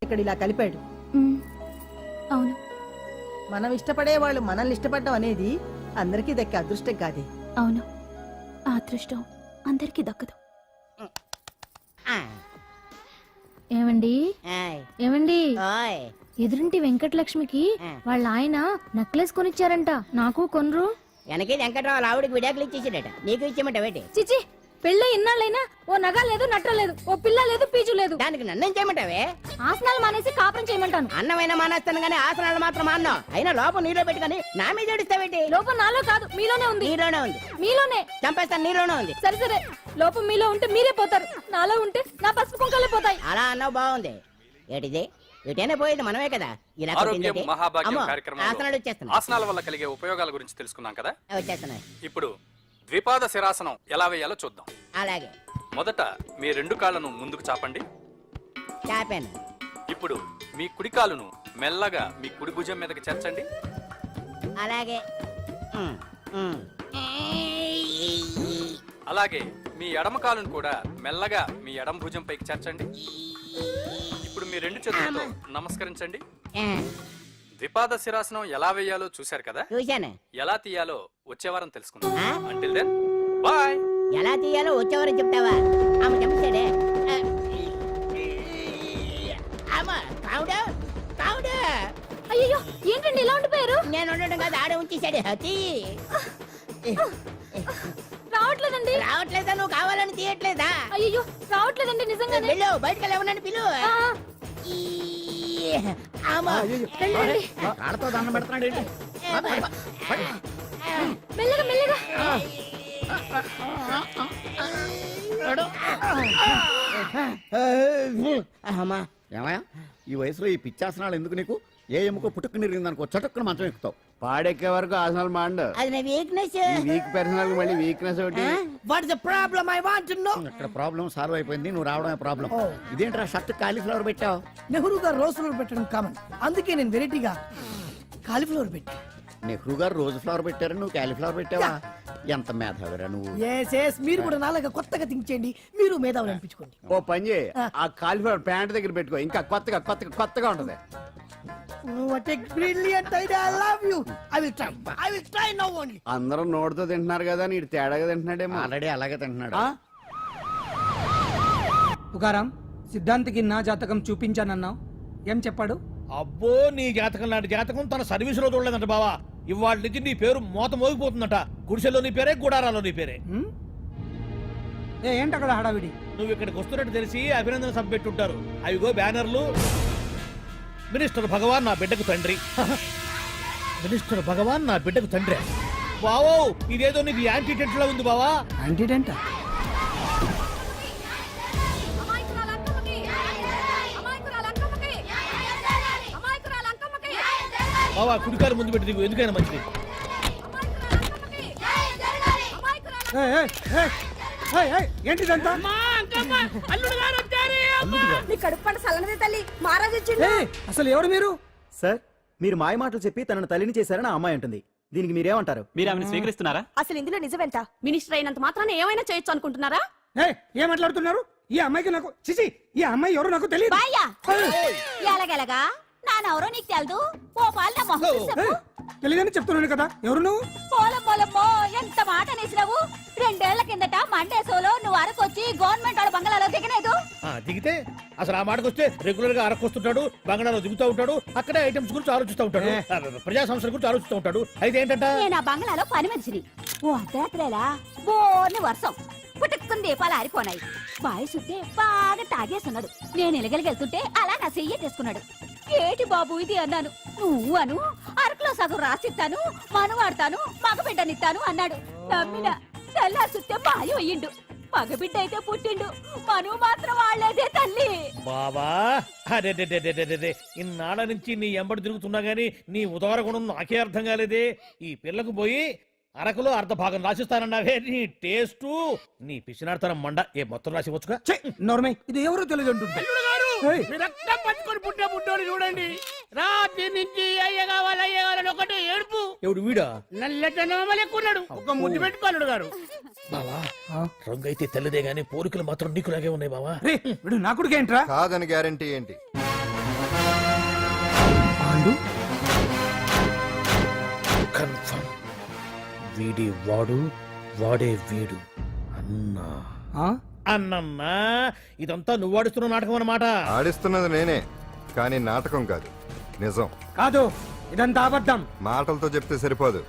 ఇక్కడ ఇలా కలిపాడు. అవును, మనం ఇష్టపడే వాళ్ళు మనల్ని ఇష్టపడడం అనేది అందరికీ దక్కే అదృష్టం కాదే. అవును, ఆ అదృష్టం అందరికీ దక్కదు. ఏమండి ఏమండి, ఎదురింటి వెంకటలక్ష్మికి వాళ్ళ ఆయన నెక్లెస్ కొనిచ్చారంట, నాకు కొనరు. వెనకే వెంకట్రావు ఆవిడకి విడాకులు ఇచ్చేసాడట, నీకు ఇచ్చేమంటావేటి? చిచి, పెళ్ళ ఇన్నాళ్ళైనా ఓ నగ లేదు, నట్ట లేదు, ఓ పిల్ల లేదు, పీచు లేదు. దానికి నన్నేం చేయమంటావే? ఆసనాలు మానేసి కాపురం చేయమంటాను. అన్నమైన మానేస్తాను గానీ ఆసనాలు మాత్రం మాన్నా. అయినా లోపం నీలో పెట్టుకుని నా మీద ఏడుస్తావేటి? లోపం నాలో కాదు, మీలోనే ఉంది. నీలోనే ఉంది. మీలోనే చంపేస్తాను, నీలోనే ఉంది. సరే సరే, లోపం మీలో ఉంటే మీరే పోతారు, నాలో ఉంటే నా పసుపు కుంకాలే పోతాయి. అలా అన్నావు, బాగుంది. ఏటిది? ఎటైనా పోయేది మనమే కదా. ఇలా ఆరోగ్యం మహాభాగ్యం కార్యక్రమంలో ఆసనాలు వచ్చేస్తున్నాయి. ఆసనాల వల్ల కలిగే ఉపయోగాల గురించి తెలుసుకున్నాం కదా. వచ్చేస్తున్నాయి. ఇప్పుడు ద్విపాద శిరాసనం ఎలా వేయాలో చూద్దాం. అలాగే. మొదట మీ రెండు కాళ్ళను ముందుకు చాపండి. చాపాను. ఇప్పుడు మీ కుడి కాలును మెల్లగా మీ కుడి భుజం మీదకి చేర్చండి. అలాగే. అలాగే మీ ఎడమ కాలును కూడా మెల్లగా మీ ఎడమ భుజం పైకి చేర్చండి. ఇప్పుడు మీ రెండు చేతులతో నమస్కరించండి. ద్విపాద శిరాసనం ఎలా వేయాలో చూశారు కదా. చూశాను. ఎలా తీయాలో వచ్చే వారం తెలుసుకుందాం. Until then bye. ఎలా తీయాలో వచ్చేవారు చెప్తావా? ఆమె చెప్తాడే. అయ్యో, ఏంటండి ఇలా ఉండిపోయారు? నేను ఉండడం కాదు, ఆడే ఉంచేసాడే. రావట్లేదండి. రావట్లేదా? నువ్వు కావాలని తీయట్లేదా? అయ్యో, రావట్లేదండి నిజంగానే. వెళ్ళు, బయటకు వెళ్ళవనని పిలు. ఆడతో దండం పెడుతున్నాడు ఏంటి? మెల్లగా మెల్లగా. ఏమయ్యా, ఈ వయసులో ఈ పిచ్చాసనాలు ఎందుకు నీకు? ఏ ఎముకో పుట్టుకుని నిరిగిందనుకో చటుక్కున మంచం ఎక్కుతావు. పాడెక్కే వరకు ఆసనాలు మాండు. అది నా వీక్నెస్. వీక్ పర్సనల్ మళ్ళీ వీక్నెస్ ఒకటి. What is the problem? I want to know. ఇక్కడ ప్రాబ్లం సాల్వ్ అయిపోయింది, నువ్వు రావడమే ప్రాబ్లం. ఇదేంట్రా షర్ట్ కాలీఫ్లవర్ పెట్టావు? నెహ్రూ గారు రోజ్ ఫ్లవర్ పెట్టడం కామన్, అందుకే నేను వెరైటీగా కాలీఫ్లవర్ పెట్టా. నెహ్రూ గారు రోజు ఫ్లవర్ పెట్టారు, నువ్వు కాలీఫ్లవర్ పెట్టావా? ఎంత మేధావిరా నువ్వు. మీరు కూడా నాలాగా కొత్తగా థింక్ చేయండి, మీరు మేధావులు అనిపించుకోండి. ఓ పని చేయి, ఆ కాలీఫ్లవర్ ప్యాంట్ దగ్గర పెట్టుకో, ఇంకా కొత్తగా ఉంటది. What a brilliant idea. I love you. I will try now only. అందరూ నోటితో తింటున్నారు కదా, నీడు తేడాగా తింటున్నాడేమో. ఆల్రెడీ అలాగే తింటున్నాడు. తుకారాం, సిద్ధాంతికి నా జాతకం చూపించానన్నావు, ఏం చెప్పాడు? అబ్బో, నీ జాతకం లాంటి జాతకం తన సర్వీస్ లో చూడలేదంట బావా. ఇవాళ నుంచి నీ పేరు మోత మోగిపోతుందట. గుడిసెలో నీ పేరే, గుడారాలో నీ పేరే. ఏంటి అక్కడ హడావిడి? నువ్వు ఇక్కడికి వస్తున్నట్టు తెలిసి అభినందన సభ పెట్టుంటారు. అవిగో బ్యానర్లు. మినిస్టర్ భగవాన్ నా బిడ్డకు తండ్రి. మినిస్టర్ భగవాన్ నా బిడ్డకు తండ్రి. బావో, ఇదేదో నీకు యాంటీటెంట్ లా ఉంది బావా. యాంటీటెంట్? బావా, కుడికారు ముందు పెట్టి దిగు, ఎందుకైనా మంచిది. ఏంటిదంతా? అసలు ఎవరు మీరు? సార్, మీరు మాయ మాటలు చెప్పి తనను తల్లిని చేశారని ఆ అమ్మాయి అంటుంది. దీనికి మీరేమంటారు? మీరు ఆమెను స్వీకరిస్తున్నారా? అసలు ఇందులో నిజమేంట? మినిస్టర్ అయినంత మాత్రాన ఏమైనా చేయొచ్చు అనుకుంటున్నారా? ఏం మాట్లాడుతున్నారు? ఈ అమ్మాయికి నాకు చిచి, ఈ అమ్మాయి ఎవరు నాకు తెలియదు. ఎలాగెలగా నానెవరో నీకు తెలదు. ఓ పాల తెలియదని చెప్తున్నాను కదా, ఎవరు నువ్వు? పోలమ్మో, ఎంత మాట అనేసినావు. 2 ఏళ్ల కిందట మండే సోలో నువ్వు అరకొచ్చి గవర్నమెంట్ వాళ్ళ బంగ్లాలో దిగలేదు. దిగితే అసలు ఆ మాటకు వస్తే రెగ్యులర్ గా అరకొస్తుంటాడు, బంగాళాలో దిగుతూ ఉంటాడు, అక్కడే ఐటమ్స్ గురించి ఆలోచిస్తూ ఉంటాడు, ప్రజా సంస్థల గురించి ఆలోచిస్తూ ఉంటాడు. అయితే ఏంటంట, నేను ఆ బంగ్లాలో పని మనిషిని. ఓ అర్ధరాత్రేలా బోర్ని వర్షం పుట్టుకుని దీపాలు ఆరిపోనాయి. బాయ్ సుట్టే బాగా తాగేస్తున్నాడు. నేను ఎలగలిగెళ్తుంటే అలా నా చెయ్యేసుకున్నాడు. ఏటి బాబు ఇది అన్నాను. నువ్వు అను, అరకులో సగం రాసిస్తాను, మనువాడతాను, మగబిడ్డనిస్తాను అన్నాడు. నమ్మిన తెల్లారి సుట్టే బాయ్ అయ్యిండు. మగబిడ్డ అయితే పుట్టిండు, మనువు మాత్రం వాళ్లేదే తల్లి. బాబా, అరే ఇన్నాళ్ళ నుంచి నీ ఎంబడి తిరుగుతున్నా గానీ నీ ఉదార గుణం నాకే అర్థం కాలేదే. ఈ పిల్లకు పోయి అరకులో అర్ధ భాగం రాసిస్తానన్నావే, నీ టేస్టు, నీ పిచ్చినాడతనం మండ. ఏ మొత్తం రాసివచ్చుగా? నోర్మై, ఇది ఎవరో తెలియదు అంటుంటే. పుట్టే పుట్టోడు చూడండి. రాత్రి నుంచి అయ్య కావాలని ఒకటి ఏడుపు. ఎవడు వీడా? నల్లటనమ్మ లెక్కున్నాడు. ఒక ముద్దు పెట్టుకోలేడు గారు. బావా రంగు అయితే తెల్లదే గానీ పోలికలు మాత్రం నీకులాగే ఉన్నాయి బావా. రే వీడు నా కొడుకేంట్రా? కాదని గ్యారంటీ ఏంటి? పాండు కన్ఫర్మ్ వీడి వాడు వాడే వీడు అన్నా. అన్నన్నా ఇదంతా నువ్వు ఆడుతున్న నాటకం అన్నమాట. ఆడిస్తున్నది నేనే, కానీ నాటకం కాదు, నిజం. కాదు, ఇదంతా అబద్ధం. మాటలతో చెప్తే సరిపోదు,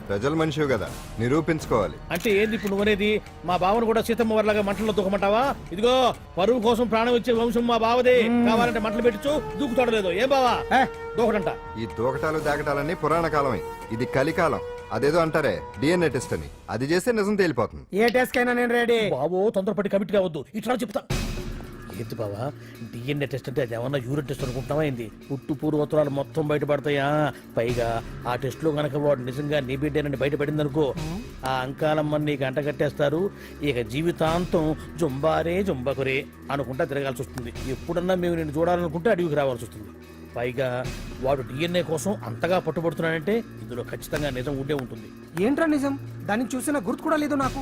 ప్రజల మనిషివి కదా, నిరూపించుకోవాలి. అంటే ఏంది ఇప్పుడు నువ్వనేది? మా బావను కూడా సీతమ్మ వారిలాగా మంటల్లో దూకమంటావా? ఇదిగో పరువు కోసం ప్రాణం ఇచ్చే వంశం మా బావదే. కావాలంటే మంటలు పెట్టచ్చు, దూకుతాడు లేదు. ఏం బావా దూకడంట? ఈ దూకటాలు దాకటాలన్నీ పురాణ కాలమే, ఇది కలికాలం. అదేదో అంటారే డిఎన్ఏ టెస్ట్ అని, అది చేస్తే నిజం తేలిపోతుంది. ఏ టెస్ట్ కైనా నేను రెడీ. బావో తొందరపడి కమిట్ కావద్దు, ఇట్లా చెప్తా. ఏంటి బావా డిఎన్ఏ టెస్ట్ అంటే అది ఏమన్నా యూరిన్ టెస్ట్ అనుకుంటున్నావా ఏంది? పుట్టు పూర్వోత్తరాలు మొత్తం బయటపడతాయా? పైగా ఆ టెస్ట్ లో గనక వాడు నిజంగా నీ బిడ్డేనని బయటపడింది అనుకో, ఆ అంకాలమ్మని నీకు అంట కట్టేస్తారు. ఇక జీవితాంతం జుంబారే జుంబకురే అనుకుంటా తిరగాల్సి వస్తుంది. ఎప్పుడన్నా మేము నేను చూడాలనుకుంటే అడవికి రావాల్సి వస్తుంది. పైగా వాడు డిఎన్ఏ కోసం అంతగా పట్టుబడుతున్నాడంటే ఇందులో ఖచ్చితంగా నిజం ఉండే ఉంటుంది. ఏంట్రా నిజం? దాన్ని చూసిన గుర్తు కూడా లేదు నాకు.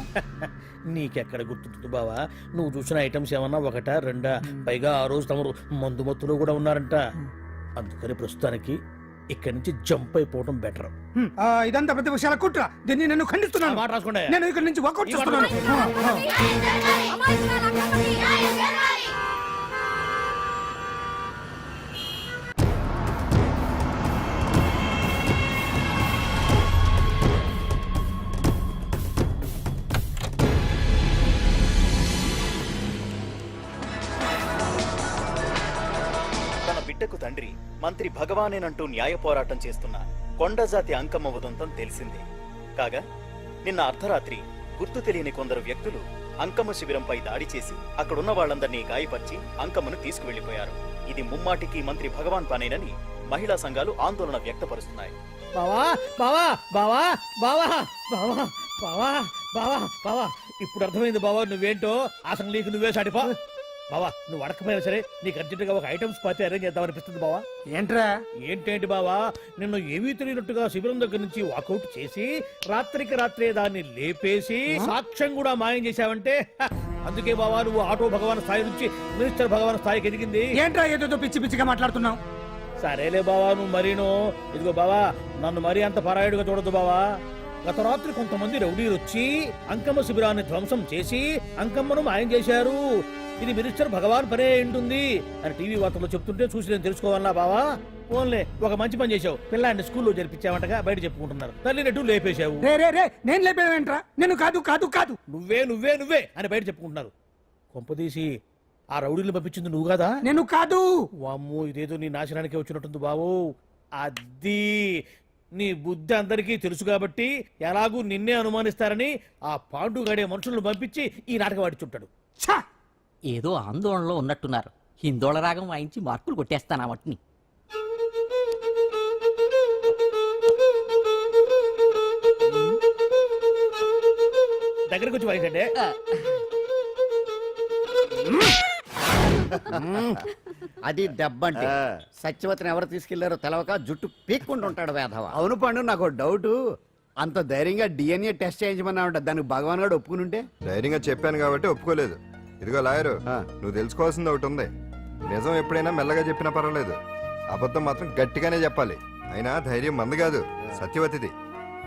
నీకెక్కడ గుర్తుంటుంది బావా? నువ్వు చూసిన ఐటమ్స్ ఏమన్నా ఒకటా రెండా? పైగా ఆ రోజు తమరు మందు మత్తులో కూడా ఉన్నారంట. అందుకని ప్రస్తుతానికి ఇక్కడి నుంచి జంప్ అయిపోవడం బెటర్. ఇదంతా పెద్ద విషయాల కుట్ర. దీన్ని నేను ఖండిస్తున్నాను. మాట రాసుకోండి. నేను ఇక్కడ నుంచి వాకౌట్ చేస్తున్నాను. బిడ్డకు తండ్రి మంత్రి భగవానేనంటూ న్యాయ పోరాటం చేస్తున్న కొండజాతి అంకమ్మ ఉదంతం తెలిసిందే. కాగా నిన్న అర్ధరాత్రి గుర్తు తెలియని కొందరు వ్యక్తులు అంకమ్మ శిబిరంపై దాడి చేసి అక్కడున్న వాళ్ళందరినీ గాయపరిచి అంకమ్మను తీసుకువెళ్లిపోయారు. ఇది ముమ్మాటికి మంత్రి భగవాన్ పనేనని మహిళా సంఘాలు ఆందోళన వ్యక్తపరుస్తున్నాయి. బావా బావా బావా బావా బావా బావా బావా బావా ఇప్పుడు అర్థమైంది బావా నువ్వేంటో. అసలు నీకు నువ్వే సాటిపో బావా. నువ్వు అడకపోయినా సరే నీకు అర్జెంటుగా ఒక ఐటమ్స్ పార్టీ అరేంజ్ చేద్దామనిపిస్తుంది బావా. ఏంట్రా? ఏంటేంటి బావా, నిన్ను ఏమీ తెలియనట్టుగా శిబిరం దగ్గర నుంచి వాకౌట్ చేసి రాత్రికి రాత్రే దాన్ని లేపేసి సాక్ష్యం కూడా మాయం చేశావంటే అందుకే బావా నువ్వు ఆటో భగవాన్ స్థాయి నుంచి మినిస్టర్ భగవాన్ స్థాయికి ఎదిగింది. ఏంట్రా ఏదో పిచ్చి పిచ్చిగా మాట్లాడుతున్నావు? సరేలే బావా నువ్వు మరీను. ఇదిగో బావా నన్ను మరీ అంత పరాయుడుగా చూడద్దు బావా. గత రాత్రి కొంతమంది రౌడీలు వచ్చి అంకమ్మ శిబిరాన్ని ధ్వంసం చేసి అంకమ్మను మాయం చేశారు. ఇది మినిస్టర్ భగవాన్ పనే ఉంటుంది అని టీవీ వార్తల్లో చెప్తుంటే చూసి నేను తెలుసుకోవాలా బావా. ఓన్లే ఒక మంచి పని చేశావు, పిల్లాన్ని స్కూల్లో జరిపించావంటగా బయట చెప్పుకుంటున్నారు. తల్లినట్టు లేపేశావు. నేను లేపేవేంట్రా? నేను కాదు కాదు కాదు నువ్వే నువ్వే నువ్వే అని బయట చెప్పుకుంటున్నారు. కొంపదీసి ఆ రౌడీలు పంపించింది నువ్వు కదా? నేను కాదు. వామ్మో ఇదేదో నీ నాశనానికి వచ్చినట్టుంది బావు. అది నీ బుద్ధి అందరికీ తెలుసు కాబట్టి ఎలాగూ నిన్నే అనుమానిస్తారని ఆ పాండుగాడే మనుషులను పంపించి ఈ నాటకం ఆడిచుంటాడు. ఏదో ఆందోళనలో ఉన్నట్టున్నారు. హిందోళ రాగం వాయించి మార్కులు కొట్టేస్తాను వాటిని. దగ్గరకు వచ్చి వాయించండి. అది దెబ్బంటే. సత్యవతిని ఎవరు తీసుకెళ్లారో తెలవక జుట్టు పీక్కుంటూ ఉంటాడు వేధవ. అవును పండు, నాకు డౌట్. అంత ధైర్యంగా డిఎన్ఏ టెస్ట్ చేయించమన్నా ఉంటా, దానికి భగవాన్ గారు ఒప్పుకుని ఉంటే. ధైర్యంగా చెప్పాను కాబట్టి ఒప్పుకోలేదు. ఇదిగో లాయరు, నువ్వు తెలుసుకోవాల్సింది ఒకటి ఉంది. నిజం ఎప్పుడైనా మెల్లగా చెప్పినా పర్వాలేదు, అబద్ధం మాత్రం గట్టిగానే చెప్పాలి. అయినా ధైర్యం మంది కాదు, సత్యవతిది.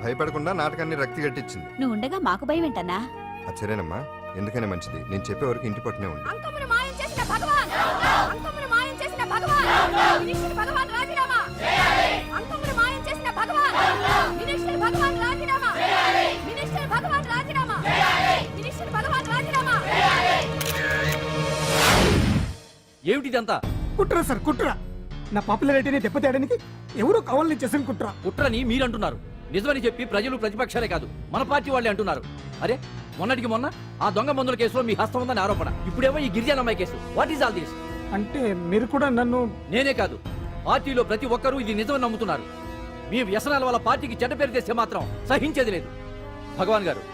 భయపడకుండా నాటకాన్ని రక్తి గట్టించింది. నువ్వు ఉండగా మాకు భయం ఏంటన్నా? సరేనమ్మా, ఎందుకనే మంచిది. నేను చెప్పే వరకు ఇంటి పట్టునే ఉంది. అంకమ్మను మాయం చేసిన భగవాన్! అంకమ్మను మాయం చేసిన భగవాన్! మినిస్టర్ భగవాన్ రాజీనామా! అంకమ్మను మాయం చేసిన భగవాన్! మినిస్టర్ భగవాన్ రాజీనామా! మినిస్టర్ భగవాన్ రాజీనామా! మినిస్టర్ భగవాన్ రాజీనామా! ఏమిటిదంతా? కుట్ర సార్, కుట్ర. నా పాపులారిటీని దెబ్బతేయడానికి ఎవరో కావాలని చేసిన కుట్ర. కుట్రని మీరంటున్నారు. నిజమని చెప్పి ప్రజలు ప్రతిపక్షాలే కాదు మన పార్టీ వాళ్ళే అంటున్నారు. అరే మొన్నటికి మొన్న ఆ దొంగ మందుల కేసులో మీ హస్తం ఉందని ఆరోపణ, ఇప్పుడేమో ఈ గిరిజన అమ్మాయి case. What is all this? అంటే మీరు కూడా నన్ను... నేనే కాదు, పార్టీలో ప్రతి ఒక్కరూ ఇది నిజమని నమ్ముతున్నారు. మీ వ్యసనాల వల్ల పార్టీకి చెడ్డ పేరు తెస్తే మాత్రం సహించేది లేదు. భగవాన్ గారు,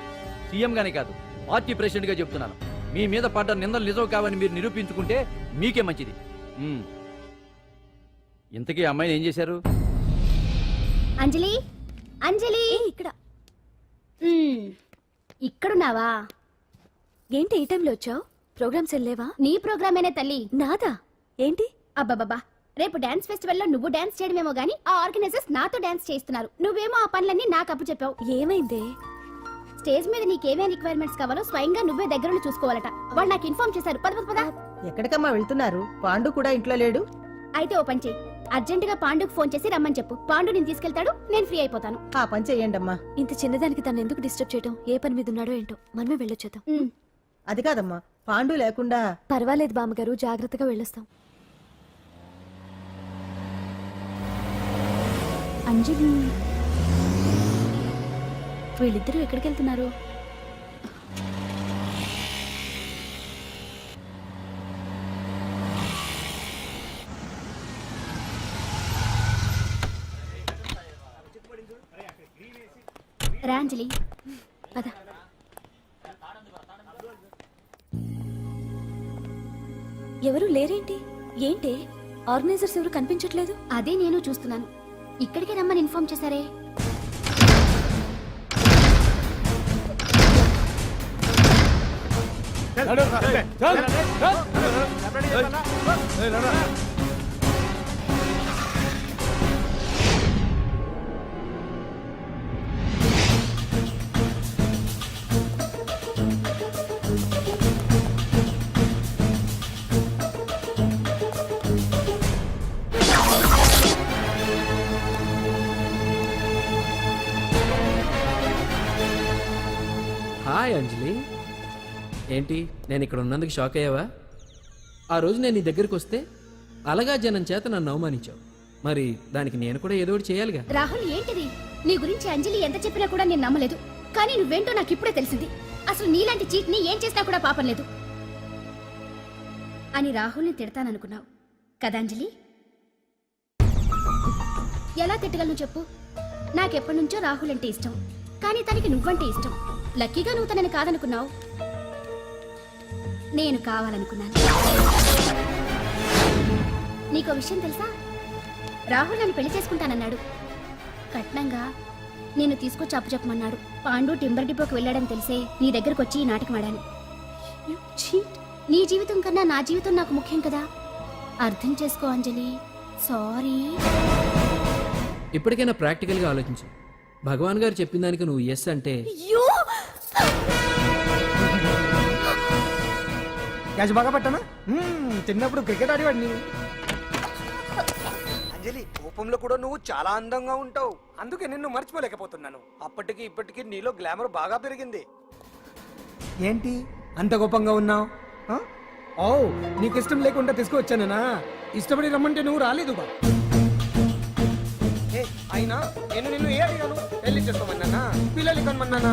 సీఎం గానే కాదు పార్టీ ప్రెసిడెంట్ గా చెప్తున్నాను, మీ మీద పడ్డ నిందలు నిజం కావని మీరు నిరూపించుకుంటే మీకే మంచిది. ఇంతకీ అమ్మాయిని ఏం చేశారు? అంజలి అంజలి ఇక్కడ ఇక్కడున్నావా? ఏంటి ఈ టైంలో వచ్చావు? ప్రోగ్రామ్స్ వెళ్ళేవా? నీ ప్రోగ్రామేనే తల్లి. నాదా? ఏంటి? అబ్బబ్బబ్బా, రేపు డాన్స్ ఫెస్టివల్ లో నువ్వు డాన్స్ చేయడమేమో గానీ ఆ ఆర్గనైజర్స్ నాతో డాన్స్ చేయిస్తున్నారు. నువ్వేమో ఆ పనులన్నీ నాకు అప్పు చెప్పావు. ఏమైంది? స్టేజ్ మీద నీకేమేం రిక్వైర్మెంట్స్ కావాలో స్వయంగా నువ్వే దగ్గరుండి చూసుకోవాలట. వాళ్ళు నాకు ఇన్ఫార్మ్ చేశారు. పద. ఎక్కడికమ్మా వెళ్తున్నారు? పాండు కూడా ఇంట్లో లేడు. అయితే ఓ పని చెయ్యి, అర్జెంట్ గా పాండుకు ఫోన్ చేసి రమ్మని చెప్పు. పాండు నేను తీసుకెళ్తాడు, నేను ఫ్రీ అయిపోతాను. ఆ పని చెయ్యండమ్మా. ఇంత చిన్నదానికి తను ఎందుకు డిస్టర్బ్ చేయటం? ఏ పని మీద ఉన్నాడో ఏంటో, మనమే వెళ్ళొచ్చేద్దాం. అది కాదమ్మా, పాండు లేకుండా. పర్వాలేదు బామ్మగారు, జాగ్రత్తగా వెళ్ళొస్తాం. అంజలి, వీళ్ళిద్దరూ ఎక్కడికి వెళ్తున్నారు? రా అంజలి, పద. ఎవరు లేరేంటి? ఏంటి ఆర్గనైజర్స్ ఎవరు కనిపించట్లేదు? అదే నేను చూస్తున్నాను. ఇక్కడికే రమ్మని ఇన్ఫార్మ్ చేశారే. హాయ్ అంజలి, ఏంటి నేను ఇక్కడ ఉన్నందుకు షాక్ అయ్యావా? ఆ రోజు నేను నీ దగ్గరికి వస్తే అలగా జనం చేత నన్ను అవమానించావు. మరి దానికి నేను కూడా ఏదో ఒకటి చేయాలిగా. రాహుల్, ఏంటిది? నీ గురించి అంజలి ఎంత చెప్పినా కూడా నేను నమ్మలేదు. కానీ నువ్వేంటో నాకు ఇప్పుడే తెలిసింది. అసలు నీలాంటి చీట్ ని ఏం చేసినా కూడా పాపం లేదు అని రాహుల్ని తిడతాననుకున్నావు కదా అంజలి? ఎలా తిట్టగలను చెప్పు? నాకెప్పటి నుంచో రాహుల్ అంటే ఇష్టం, కానీ తనకి నువ్వంటే ఇష్టం. లక్కీగా నువ్వు తనని కాదనుకున్నావు, నేను కావాలనుకున్నాను. నీకో విషయం తెలుసా? రాహుల్ నన్ను పెళ్లి చేసుకుంటానన్నాడు. కట్నంగా నేను తీసుకొచ్చి అప్పు చెప్పమన్నాడు. పాండు టింబర్ డిపోకి వెళ్ళాడని తెలిసే నీ దగ్గరకు వచ్చి ఈ నాటకం ఆడాను. నీ జీవితం కన్నా నా జీవితం నాకు ముఖ్యం కదా. అర్థం చేసుకో అంజలి. సారీ. ఇప్పటికైనా ప్రాక్టికల్గా ఆలోచించు. భగవాన్ గారు చెప్పిన దానికి నువ్వు ఎస్ అంటే క్యాచ్ బాగా పట్టానా? చిన్నప్పుడు క్రికెట్ ఆడేవాడిని. అంజలి, కోపంలో కూడా నువ్వు చాలా అందంగా ఉంటావు. అందుకే నిన్ను మర్చిపోలేకపోతున్నాను. అప్పటికి ఇప్పటికి నీలో గ్లామర్ బాగా పెరిగింది. ఏంటి అంత కోపంగా ఉన్నావు? ఓ, నీకు ఇష్టం లేకుండా తీసుకువచ్చానా? ఇష్టపడి రమ్మంటే నువ్వు రాలేదుగా. అయినా నేను నిన్ను ఏ అడిగాను? పెళ్లి చేసుకోమన్నానా, పిల్లలు కనమన్నానా?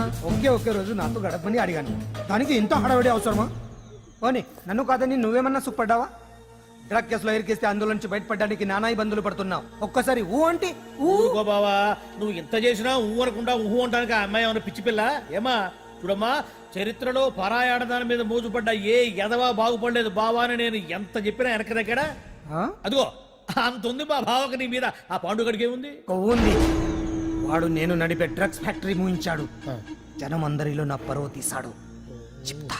ఒకే రోజు నాతో గడపని అడిగాను. దానికి ఇంత హడావిడి అవసరమా? ఓని నన్ను కాదని నువ్వేమన్నా సుఖపడ్డావా? డ్రగ్ కేసులో ఇరికిస్తే అందులో నుంచి బయటపడడానికి నానా ఇబ్బందులు పడుతున్నావు. ఒక్కసారి ఊ అంటే ఊరుకో బావా, నువ్వు ఎంత చేసినా ఊ అనకుండా ఊహు అంటానికి ఆ అమ్మాయి ఏమైనా పిచ్చి పిల్ల? ఏమా చూడమ్మా, చరిత్రలో పరాయాడదాని మీద మోజుపడ్డ ఏ ఎదవా బాగుపడలేదు బావా అని నేను ఎంత చెప్పినా వెనక దగ్గర. అదిగో అంత ఉంది మా బావకు నీ మీద. ఆ పాండుగడికి ఏముంది? కొవ్వుంది. వాడు నేను నడిపే డ్రగ్స్ ఫ్యాక్టరీ మూయించాడు. జనం అందరిలో నా పరువు తీశాడు. చెప్తా.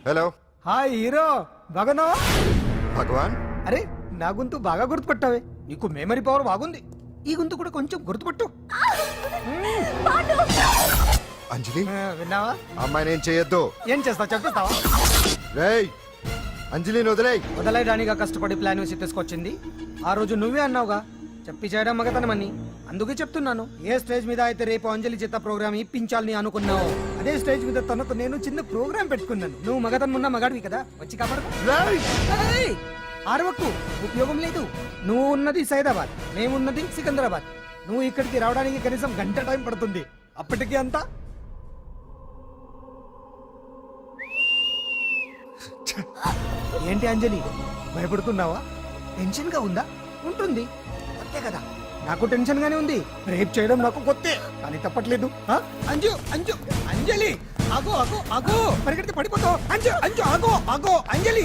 హలో. హాయ్ హీరో, బాగున్నావా? భగవాన్, అరే నా గొంతు బాగా గుర్తుపట్టావే. నీకు మెమరీ పవర్ బాగుంది. ఈ గొంతు కూడా కొంచెం గుర్తుపట్టు. అంజలి విన్నావా? అమ్మాయిని ఏం చేయొద్దు. ఏం చేస్తావు చెప్పేస్తావా? రేయ్, అంజలిని వదిలేయ్. వదలయడానిగా కష్టపడి ప్లాన్ వేసి తీసుకొచ్చింది. ఆ రోజు నువ్వే అన్నావుగా చెప్పి చేయడం మగతనమని. అందుకే చెప్తున్నాను. ఏ స్టేజ్ మీద అయితే రేపు అంజలి చేత ప్రోగ్రామ్ ఇప్పించాలని అనుకున్నావు, అదే స్టేజ్ మీద తనకు నేను చిన్న ప్రోగ్రామ్ పెట్టుకున్నాను. నువ్వు మగతనం ఉన్న మగాడివి కదా, వచ్చి కాబట్టి ఆరవకు, ఉపయోగం లేదు. నువ్వు ఉన్నది సైదాబాద్, మేమున్నది సికింద్రాబాద్. నువ్వు ఇక్కడికి రావడానికి కనీసం గంట టైం పడుతుంది. అప్పటికి అంతా ఏంటి అంజలి, భయపడుతున్నావా? టెన్షన్ గా ఉందా? ఉంటుంది, అంతే కదా. నాకు టెన్షన్ గానే ఉంది. రేప్ చేయడం నాకు కొత్తే, కానీ తప్పట్లేదు. అంజు అంజు అంజలి ఆగో ఆగో ఆగో పరిగెడితే పడిపోతావు. అంజు అంజు ఆగో ఆగో అంజలి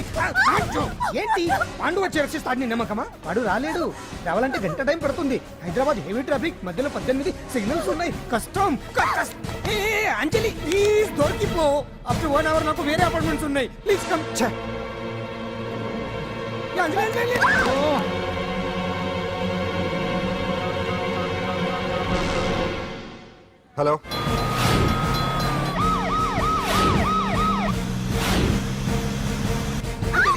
అంజు. ఏంటి పాండు వచ్చి రక్షిస్తాడు నీ నమ్మకమా? వాడు రాలేడు. రావాలంటే గంట టైం పడుతుంది. హైదరాబాద్ హెవీ ట్రాఫిక్, మధ్యలో 18 సిగ్నల్స్ ఉన్నాయి. కష్టం. ఏ అంజలి ప్లీజ్ దొరికిపో. అప్పుడు 1 అవర్ నాకు వేరే అపార్ట్మెంట్స్ ఉన్నాయి. Please come. Anjali Anjali hello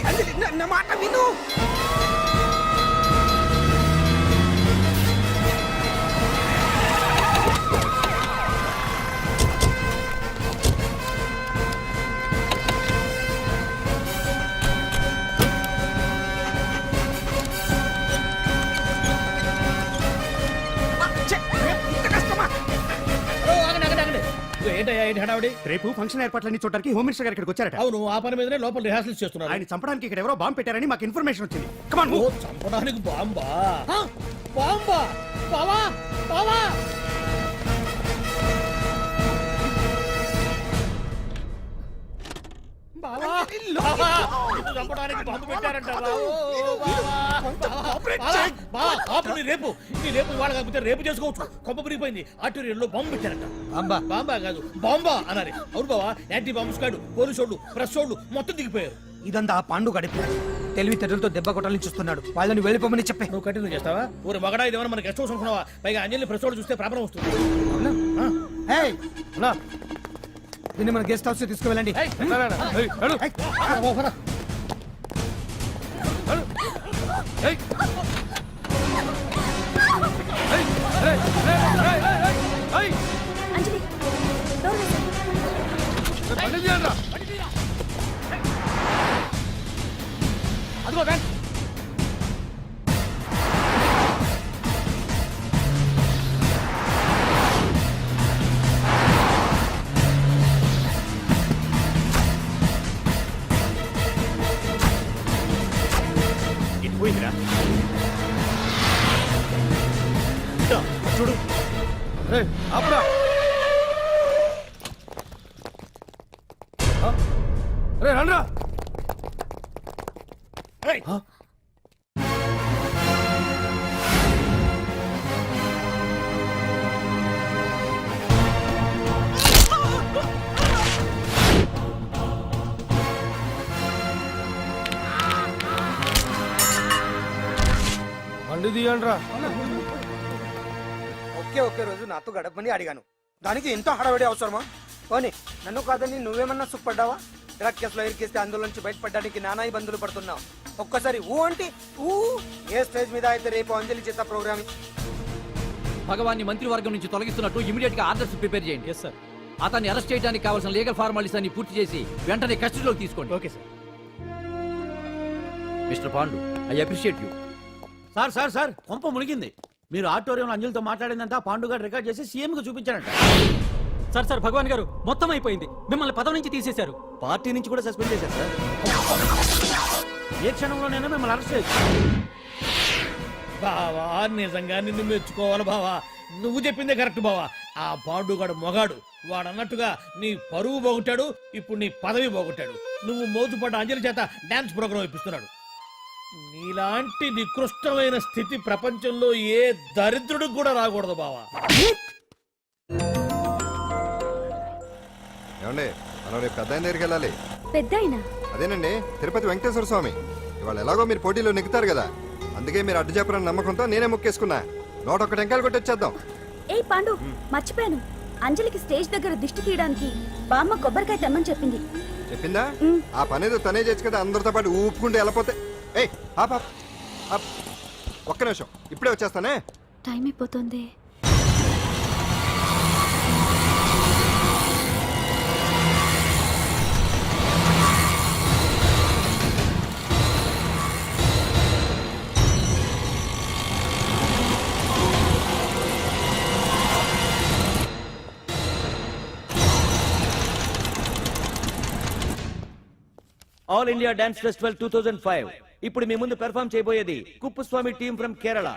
Anjali నా మాట విను. ఏంటయ్యా ఏంటి హడావుడి? రేపు ఫంక్షన్ ఏర్పాట్లన్నీ చూడడానికి హోమ్ మినిస్టర్ గారు ఇక్కడికి వచ్చారట. అవును, ఆ పని మీదనే లోపల రిహార్సల్స్ చేస్తున్నారు. ఆయన చంపడానికి ఇక్కడ ఎవరో బాంబు పెట్టారని మాకు ఇన్ఫర్మేషన్ వచ్చింది. కమాన్ ఓ, చంపడానికి బాంబా? బాంబా? బావా బావా బావా బావా, నిన్ను చంపడానికి బాంబు పెట్టారంటావా? రేపు ఇవాళ కాకపోతే రేపు చేసుకోవచ్చు. కొమ్మ పిరిగిపోయింది. ఆర్టీరియల్లో బాంబు పెట్టారంట. బాంబా? బాంబా కాదు, బాంబా అన్నారు. అవును బావా, యాంటీ బాంబు స్క్వాడ్, పోలీసు వాళ్ళు, ప్రెస్ వాళ్ళు మొత్తం దిగిపోయారు. ఇదంతా ఆ పాండు గడిపి తెలివితేటలతో దెబ్బ కొట్టాలని చూస్తున్నాడు. వాళ్ళని వెళ్ళిపోమని చెప్పే. నువ్వు కంటిన్యూ చేస్తావా? ఊరు మగడా ఇదేమన్నా మన గెస్ట్ హౌస్ అనుకున్నావా? పైగా అంజలి ప్రెస్ వాళ్ళు చూస్తే ప్రాబ్లం వస్తుంది. ఏయ్, దీన్ని మన గెస్ట్ హౌస్ తీసుకువెళ్ళండి. అంజలి డోర్ వేసేయ్. అదిగో వ్యాన్. పోయిందిరా చూడు. అప్పుడా రే రండ్రా. బండి తీయండ్రా. ఒకే రోజు నాతో గడపని అడిగాను. దానికి ఎంతో హడావిడి అవసరమా? పోనీ నన్ను కాదని నువ్వేమన్నా సుఖపడ్డావా? డ్రగ్ కేసులో ఇరికిస్తే అందులోంచి బయటపడడానికి నానా ఇబ్బందులు పడుతున్నావు. ఒక్కసారి ఊ అంటే ఊ. ఏ స్టేజ్ మీద అయితే రేపు అంజలి చేత ప్రోగ్రామ్ భగవాన్ని మంత్రివర్గం నుంచి తొలగిస్తున్నట్టు ఇమీడియట్ గా ఆర్డర్స్ ప్రిపేర్ చేయండి. Yes sir. అతన్ని అరెస్ట్ చేయడానికి కావాల్సిన లీగల్ ఫార్మాలిటీస్ అన్ని పూర్తి చేసి వెంటనే కస్టడీలోకి తీసుకోండి. Okay sir. Mister Pandu, I appreciate you. Sir sir sir కొంప మునిగింది. మీరు ఆడిటోరియంలో అంజలితో మాట్లాడిందంతా పాండు గారు రికార్డ్ చేసి సీఎం కు చూపించారంట. సార్ సార్ భగవాన్ గారు మొత్తం అయిపోయింది. మిమ్మల్ని పదవి నుంచి తీసేశారు. పార్టీ నుంచి కూడా సస్పెండ్ చేశారు సార్. ఏ క్షణంలోనైనా మిమ్మల్ని అరెస్ట్ చేయొచ్చు. బావా నిజంగా నిన్ను మెచ్చుకోవాలి బావా. నువ్వు చెప్పిందే కరెక్ట్ బావా. ఆ పాండుగాడు మొగాడు. వాడు అన్నట్టుగా నీ పరువు పోగొట్టాడు, ఇప్పుడు నీ పదవి పోగొట్టాడు. నువ్వు మోతుపడ్డ అంజలి చేత డాన్స్ ప్రోగ్రాం ఇప్పిస్తున్నాడు. నీలాంటి నికృష్టమైన స్థితి ప్రపంచంలో ఏ దరిద్రుడికి కూడా రాకూడదు బావా. ఏమండి, మనం రేపు పెద్ద ఆయన దగ్గరికి వెళ్ళాలి. పెద్దాయనా? అదేనండి, తిరుపతి వెంకటేశ్వర స్వామి. ఇవాళ ఎలాగో మీరు పోటీలో నెగ్గుతారు కదా, అందుకే మీరు అడ్డు చెప్పరని నమ్మకంతో నేనే మొక్కేసుకున్నా. 101 టెంకాయలు కొట్టొచ్చేద్దాం. ఏ పాండు, మర్చిపోయాను. అంజలికి స్టేజ్ దగ్గర దిష్టి తీయడానికి బామ్మ కొబ్బరికాయ తెమ్మని చెప్పింది. చెప్పిందా? ఆ పనేదో తనే చేయొచ్చు కదా, అందరితో పాటు ఊపుకుంటూ వెళ్ళపోతే. ఏయ్ ఒక్క నిమిషం, ఇప్పుడే వచ్చేస్తానే. టైం అయిపోతుంది. All India dance festival 2005. ఇప్పుడు మీ ముందు పెర్ఫార్మ్ చేయబోయేది కుప్పుస్వామి టీం ఫ్రమ్ కేరళ.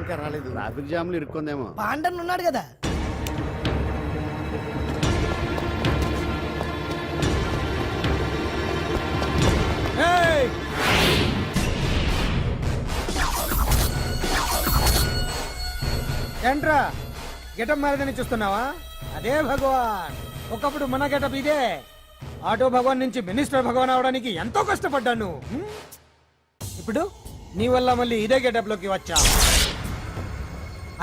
ఇంకా రాలేదు. ట్రాఫిక్ జామ్ లో ఇరుక్కుందేమో. పాండన్ ఉన్నాడు కదా. ఏంట్రా గెటప్ మారదని చూస్తున్నావా? అదే భగవాన్. ఒకప్పుడు మన గెటప్ ఇదే. ఆటో భగవాన్ నుంచి మినిస్టర్ భగవాన్ అవడానికి ఎంతో కష్టపడ్డాను. ఇప్పుడు నీ వల్ల మళ్ళీ ఇదే గెటప్ లోకి వచ్చా.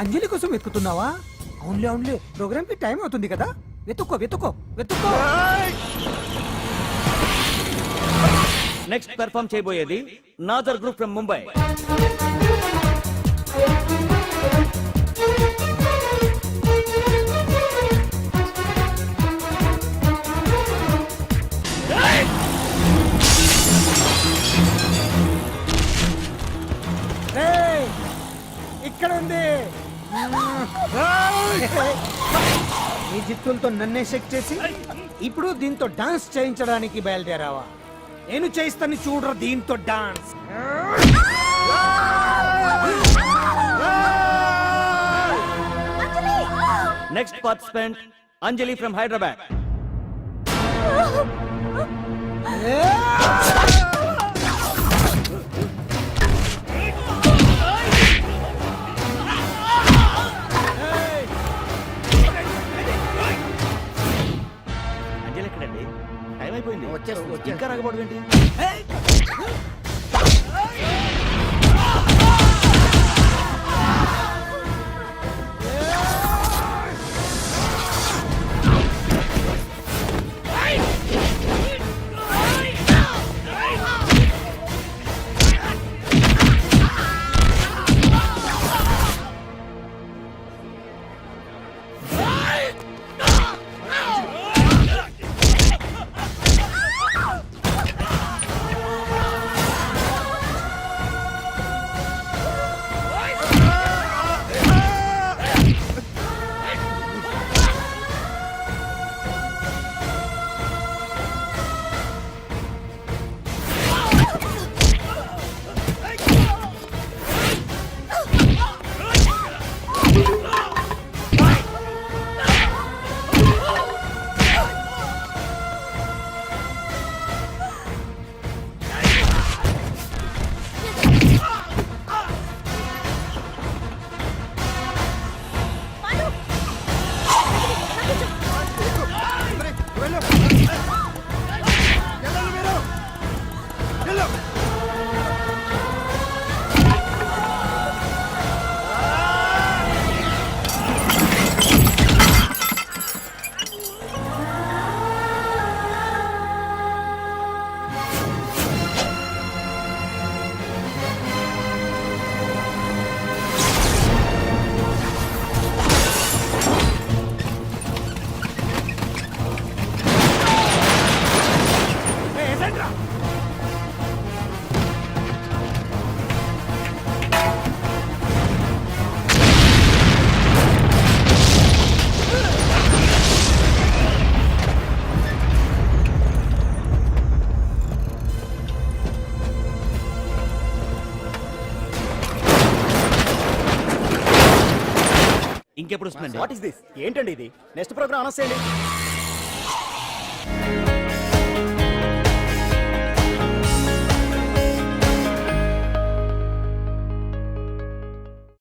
అంజలి కోసం వెతుకుతున్నావా? అవునులే అవునులే, ప్రోగ్రామ్ కి టైం అవుతుంది కదా. వెతుక్కో వెతుక్కో వెతుక్కో. నెక్స్ట్ పెర్ఫామ్ చేయబోయేది నాజర్ గ్రూప్ ఫ్రమ్ ముంబై. రేయ్, ఇక్కడ ఉంది. ఈ జిత్తులతో నన్నే చెక్ చేసి ఇప్పుడు దీంతో డాన్స్ చేయించడానికి బయలుదేరావా? నేను చేయిస్తాను చూడరా దీంతో dance. Next participant Anjali from Hyderabad. Anjali ఎక్కడండి? టైం అయిపోయింది. వచ్చేస్తుంది. ఇంకా రాకపోవడం ఏంటి? ఇంకెప్పుడు వస్తుందండి? What is this? ఏంటండి ఇది? నెక్స్ట్ ప్రోగ్రామ్ అనౌన్స్ చేయండి.